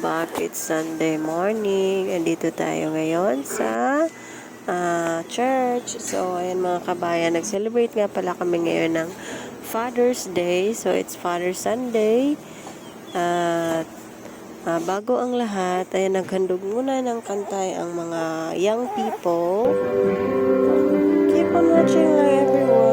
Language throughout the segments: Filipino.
back. It's Sunday morning. Andito tayo ngayon sa church. So, ayan mga kabayan, nag-celebrate nga pala kami ngayon ng Father's Day. So, it's Father's Sunday. At bago ang lahat, ayan, naghandog muna ng kantay ang mga young people. Keep on watching lang, everyone.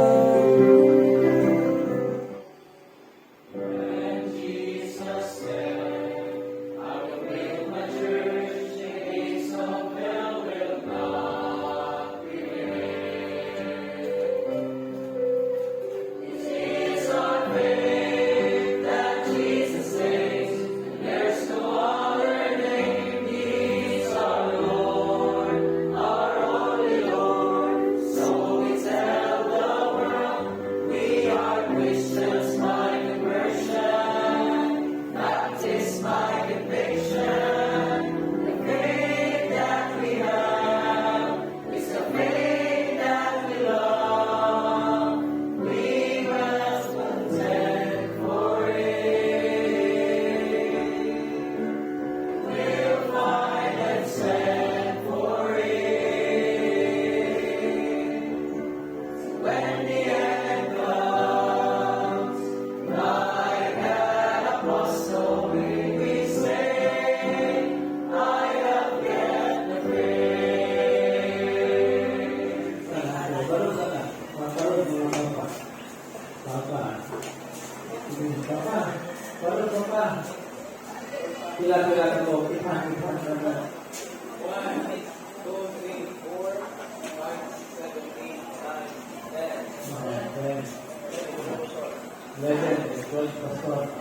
Pila-pila ko. Ipan. 1, 2, 3, 4, 5, 6, 7, 8, 9, 10. Legend, George Pastor.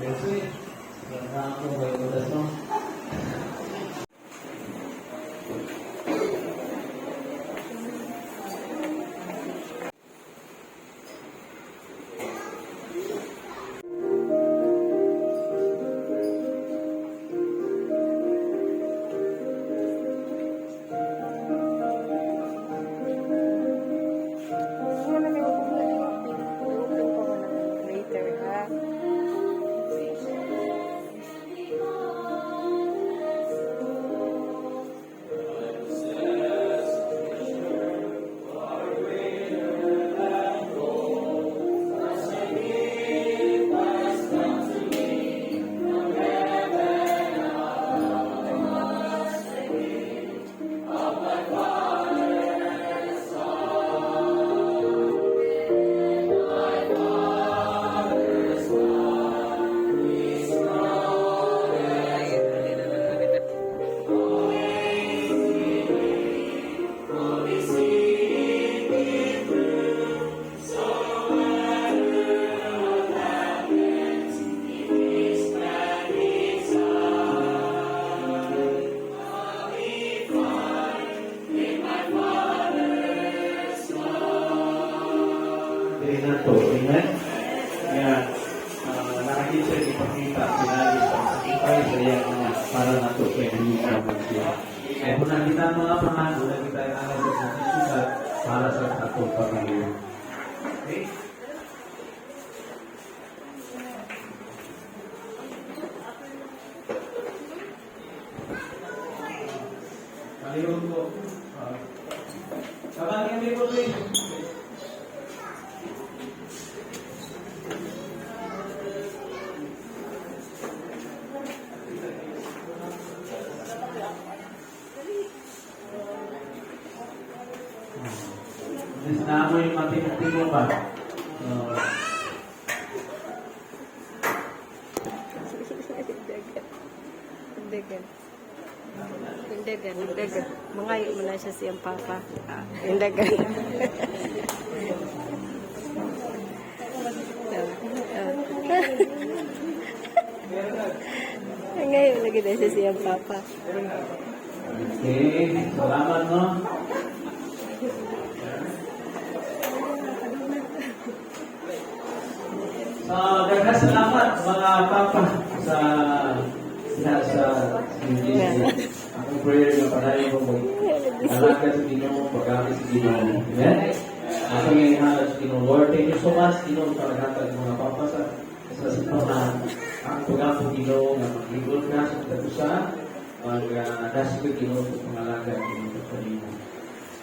Yes, sir. Ganda ako may kudas, no? Amen? Yan. Nakakita siya ipakita sinabi sa sakipay sa iyan na para na ito kaya hindi naman siya. Kaya kung nakita ang mga pangano, nakita ang alam sa susunod para sa ato pangalayo. Okay? Maliwan ko. Sabang yung libro ko na mo yung matinong-tinong ba? Dagan. Mangayo mo na siya siyang papa. Dagan. Ngayon lagi na siya siyang papa. Okay, salamat, no? Daghang salamat mga papa sa akong prayer na padayon mo alaga sa Ginoo, pag-amin sa Ginoo. Amen? Ako yung ihalad sa Ginoo. Lord, thank you so much, Ginoo, sa lahat ng mga papa sa sa sipahan, ang pagkapong Ginoo nga maglingkod ka sa katusa, mag-dasig Ginoo sa pangalaga ng mga kanina.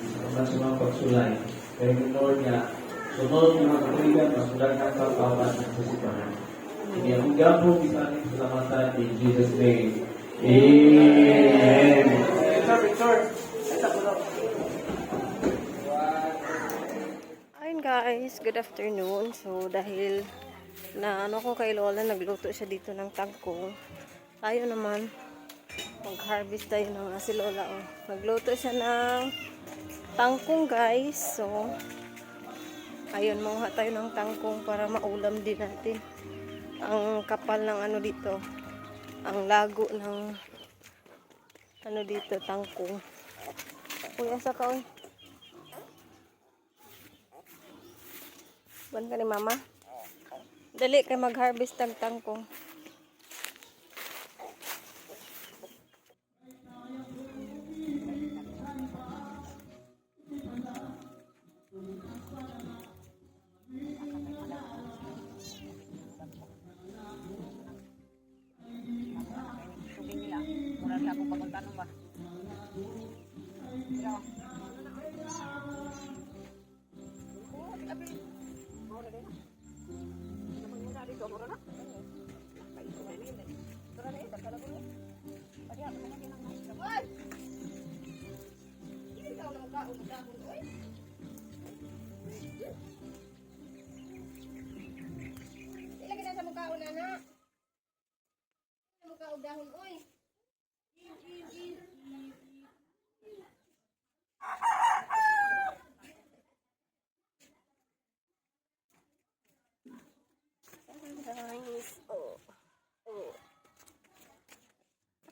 Isa sa mga pagsulay. Kaya yung Lord nga, sunod yung mga kapaligan, masulat kang pagpapan sa sipahan. Hindi ang gabong isa natin salamatan in Jesus' name. Amen. Ayun guys, good afternoon. So dahil na ano ko kay Lola, nagluto siya dito ng tangkong. Tayo naman mag-harvest tayo ng si Lola. Oh. Nagluto siya ng tangkong guys. So ayun, manguha tayo ng tangkong para maulam din natin. Ang kapal ng ano dito, ang lago ng ano dito, tangkong. Kuya sa ka, oy. Ban ka ni mama? Dali kay mag-harvest ng tangkong. Ilagay na sa mukha una na. Sa mukha dahon, oy. Nice. Oh. Oh.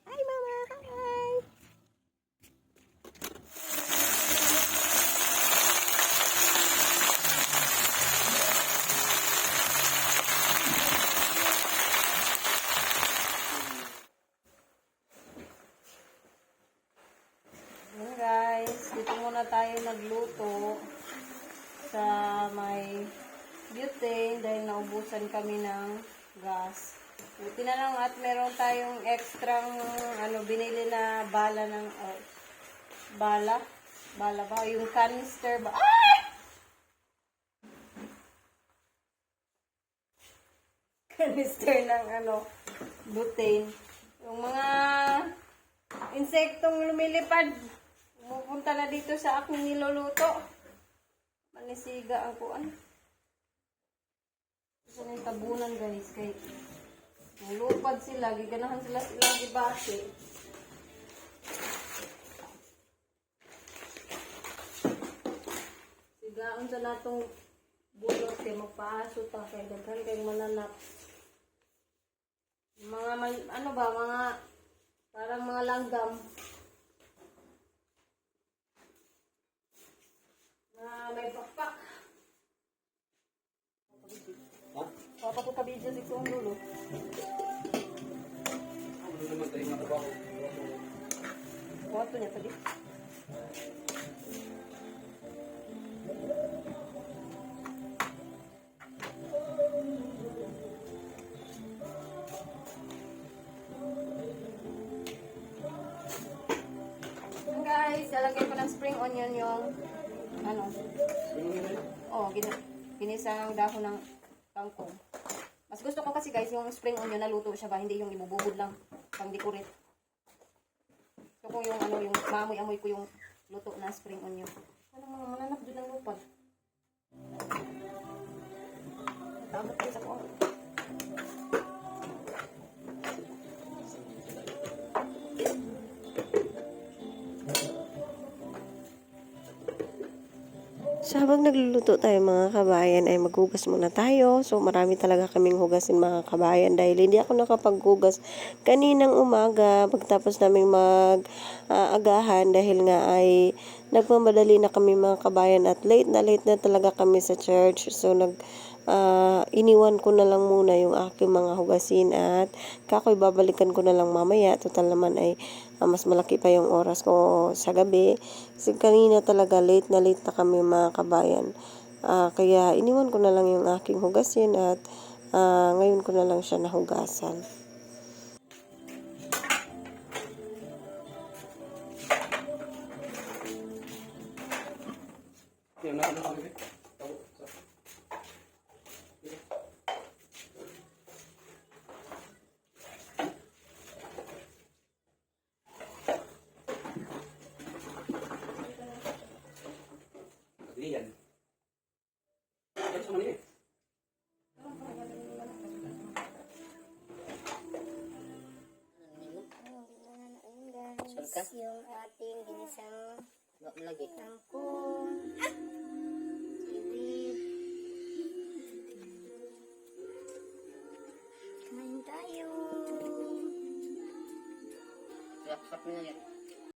Hi, mama. Hi. Ayan guys, dito muna tayo nagluto sa may butane dahil naubusan kami ng gas. Buti na lang at meron tayong extrang binili na bala ng bala ba? Yung canister ba? Ah! Canister ng butane. Yung mga insektong lumilipad, pupunta na dito sa aking niluluto. Manisiga ang kuan. Gusto na yung tabunan guys. Kay lupad sila. Giganahan sila silang ibase. Sigaan sa natong bulot. Kaya magpaaso ta. Kaya daghan kayong mananap. Mga mga parang mga langgam. Na may pakpak. Papa ko kabidyo si Kung Lulo. Wato niya tadi. Guys, lalagay ko ng spring onion yung ginisang dahon ng kangkong. Mas gusto ko kasi guys yung spring onion na luto siya ba, hindi yung ibububod lang pang decorate. So kung yung yung maamoy-amoy ko yung luto na spring onion. Mga mananap din ang lupad. Tabat ko sa ko. So, habang nagluluto tayo mga kabayan ay maghugas muna tayo. So marami talaga kaming hugasin mga kabayan dahil hindi ako nakapaghugas kaninang umaga pagtapos naming mag-agahan dahil nga ay nagmamadali na kami mga kabayan at late na talaga kami sa church. So iniwan ko na lang muna yung aking mga hugasin at kakoy babalikan ko na lang mamaya. Total naman ay mas malaki pa yung oras ko sa gabi. Kasi kanina talaga late na kami mga kabayan. Kaya iniwan ko na lang yung aking hugasin at Ngayon ko na lang siya nahugasan. Lian. Ano sa mali? Guys, yung ating ginisang kangkong, sibig. Kain tayo. Sarap na yan.